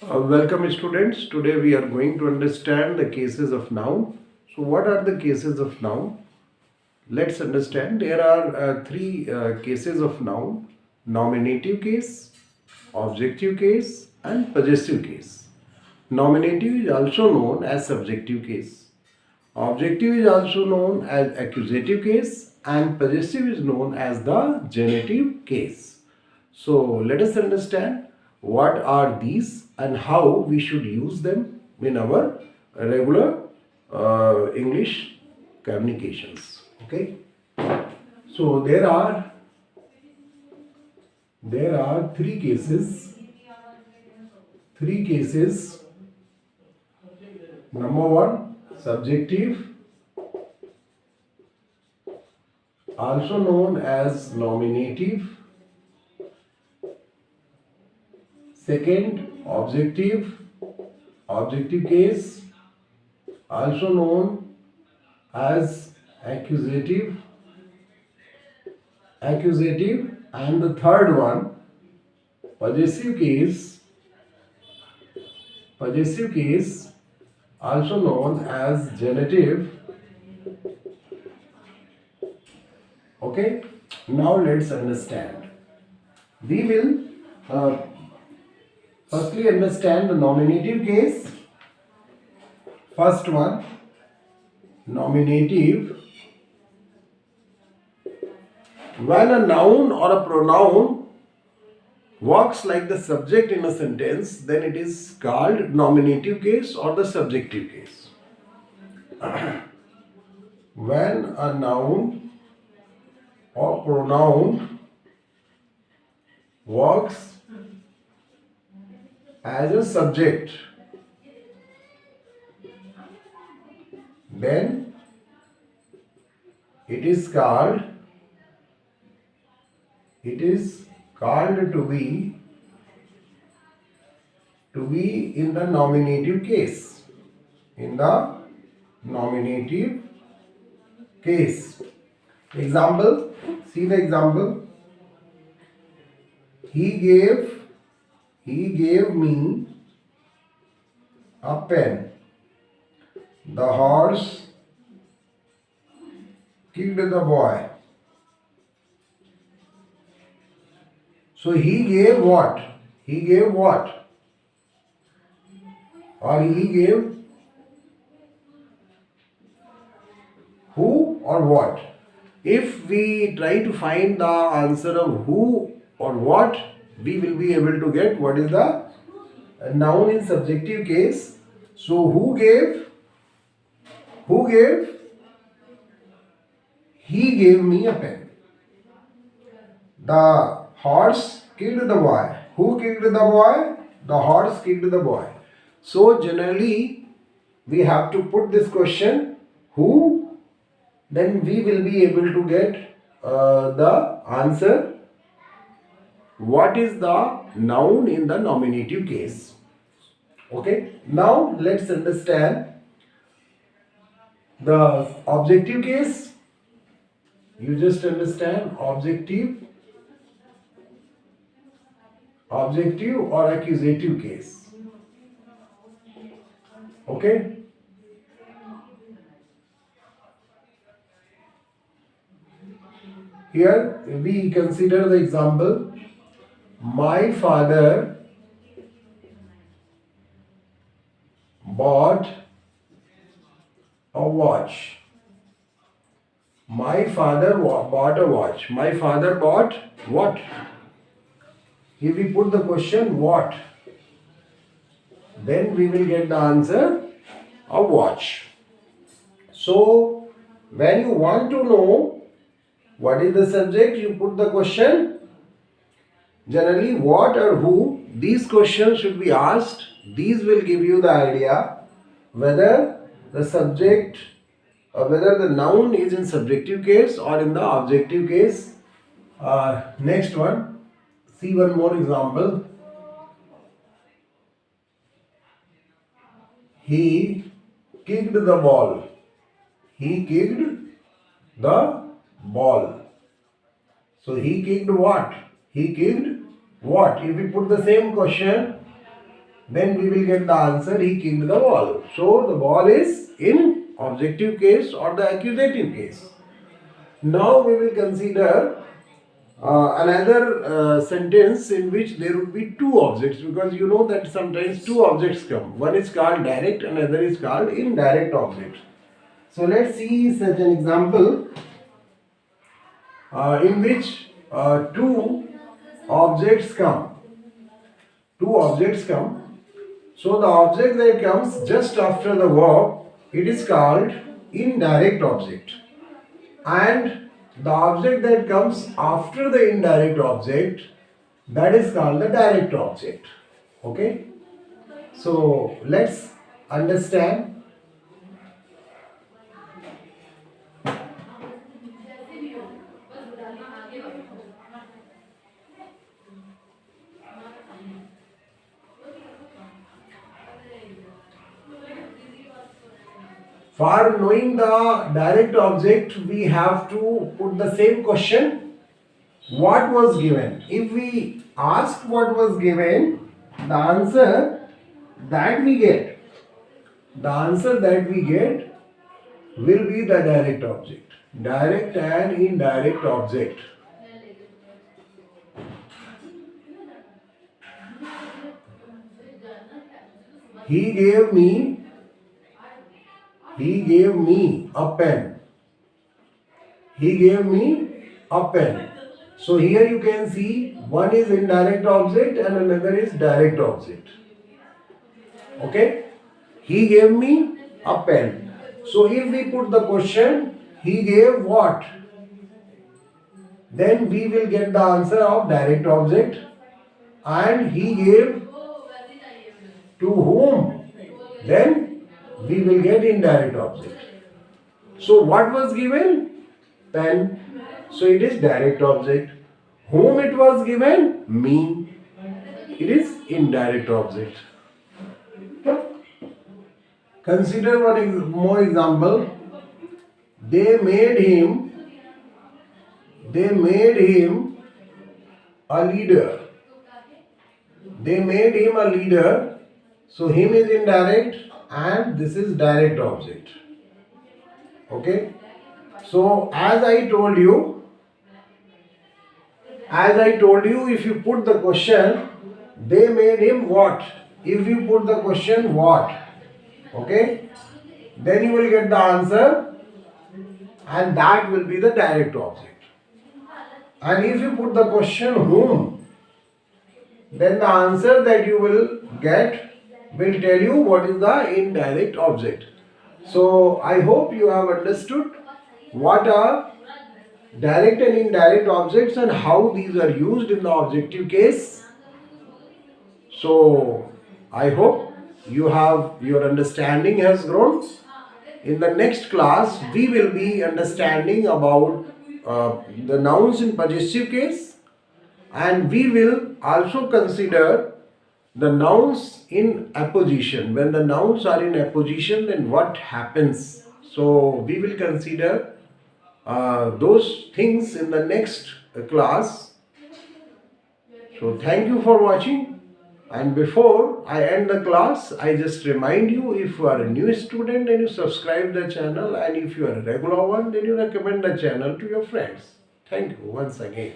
Welcome students. Today we are going to understand the cases of noun. So what are the cases of noun? Let's understand. There are three cases of noun: nominative case, objective case and possessive case. Nominative is also known as subjective case. Objective is also known as accusative case and possessive is known as the genitive case. So let us understand what are these and how we should use them in our regular English communications. Okay. So there are three cases. Three cases. Number one, subjective, also known as nominative. Second, objective case, also known as accusative, and the third one, possessive case, also known as genitive. Okay, now let's understand. We will firstly understand the nominative case. First one, nominative. When a noun or a pronoun works like the subject in a sentence, then it is called nominative case or the subjective case. When a noun or pronoun works as a subject, then it is called to be in the nominative case. Example, see the example. He gave me a pen. The horse kicked the boy. So he gave what? Or he gave who or what? If we try to find the answer of who or what, we will be able to get what is the noun in subjective case. So who gave? He gave me a pen. The horse kicked the boy. Who kicked the boy? The horse kicked the boy. So generally we have to put this question who, then we will be able to get the answer. What is the noun in the nominative case? Okay. Now let's understand the objective case. You just understand objective or accusative case. Okay. Here we consider the example. My father bought a watch. My father bought a watch. My father bought what? If we put the question what, then we will get the answer a watch. So when you want to know what is the subject, you put the question. Generally what or who, these questions should be asked. These will give you the idea whether the subject or whether the noun is in subjective case or in the objective case. Next one, see one more example. He kicked the ball. So he kicked what? If we put the same question, then we will get the answer he kicked the ball. So the ball is in objective case or the accusative case. Now we will consider another sentence in which there would be two objects, because you know that sometimes two objects come. One is called direct, another is called indirect object. So let's see such an example in which two objects come. Two objects come. So the object that comes just after the verb, it is called indirect object. And the object that comes after the indirect object, that is called the direct object. Okay? So let's understand. For knowing the direct object, we have to put the same question. What was given? If we ask what was given, the answer that we get, will be the direct object. Direct and indirect object. He gave me a pen. He gave me a pen. So here you can see one is indirect object and another is direct object. Okay? He gave me a pen. So if we put the question, he gave what? Then we will get the answer of direct object. And he gave to whom? Then we will get indirect object. So what was given? Pen. So it is direct object. Whom it was given? Me. It is indirect object. Consider one more example. They made him a leader. They made him a leader. So him is indirect and this is direct object. Okay? So as I told you, if you put the question, they made him what? If you put the question what? Okay? Then you will get the answer and that will be the direct object. And if you put the question whom, then the answer that you will get will tell you what is the indirect object. So I hope you have understood what are direct and indirect objects and how these are used in the objective case. So I hope your understanding has grown. In the next class, we will be understanding about the nouns in possessive case, and we will also consider the nouns in apposition. When the nouns are in apposition, then what happens? So we will consider those things in the next class. So thank you for watching. And before I end the class, I just remind you, if you are a new student, then you subscribe the channel, and if you are a regular one, then you recommend the channel to your friends. Thank you once again.